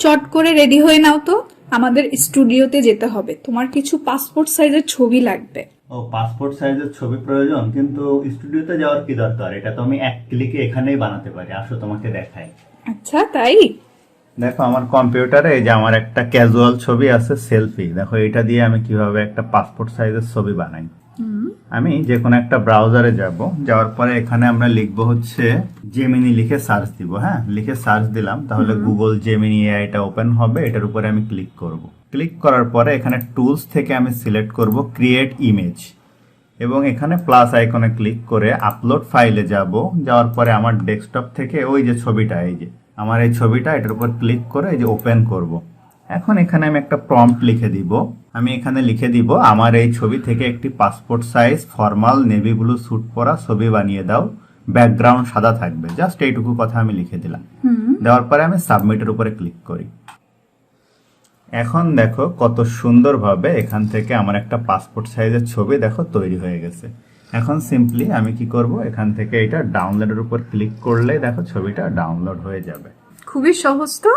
চট করে রেডি হয়ে নাও তো, আমাদের স্টুডিওতে যেতে হবে। তোমার কিছু পাসপোর্ট সাইজের ছবি লাগবে। ও, পাসপোর্ট সাইজের ছবি প্রয়োজন, কিন্তু স্টুডিওতে যাওয়ার কি দরকার? এটা তো আমি এক ক্লিকে এখানেই বানাতে পারি। আসো তোমাকে দেখাই। আচ্ছা, তাই? দেখো আমার কম্পিউটারে এই যে আমার একটা ক্যাজুয়াল ছবি আছে, সেলফি। দেখো এটা দিয়ে আমি কিভাবে একটা পাসপোর্ট সাইজের ছবি বানাই। আমি যে কোনো একটা ব্রাউজারে যাওয়ার পরে এখানে আমরা লিখবো হচ্ছে জেমিনি, লিখে সার্চ দিব। হ্যাঁ, লিখে সার্চ দিলাম, তাহলে গুগল জেমিনি এআইটা ওপেন হবে। এটার উপরে আমি ক্লিক করব। ক্লিক করার পরে এখানে টুলস থেকে আমি সিলেক্ট করব ক্রিয়েট ইমেজ, এবং এখানে প্লাস আইকনে ক্লিক করে আপলোড ফাইলে যাওয়ার পরে আমার ডেস্কটপ থেকে ওই যে ছবিটা, এই যে আমার এই ছবিটা, এটার উপর ক্লিক করে এই যে ওপেন করব। এখন এখানে আমি একটা প্রম্পট লিখে দিব। আমি এখানে লিখে দিব আমার এই ছবি থেকে একটি passport size formal navy blue suit পরা ছবি বানিয়ে দাও, ব্যাকগ্রাউন্ড সাদা থাকবে। জাস্ট এইটুকু কথা আমি লিখে দিলাম। দেওয়ার পরে আমি সাবমিটের উপরে ক্লিক করি। এখন দেখো কত সুন্দরভাবে এখান থেকে আমার একটা পাসপোর্ট সাইজের ছবি দেখো তৈরি হয়ে গেছে। এখন সিম্পলি আমি কি করব, এখান থেকে এটা ডাউনলোডের উপর ক্লিক করলে দেখো ছবিটা ডাউনলোড হয়ে যাবে। খুবই সহজ তো।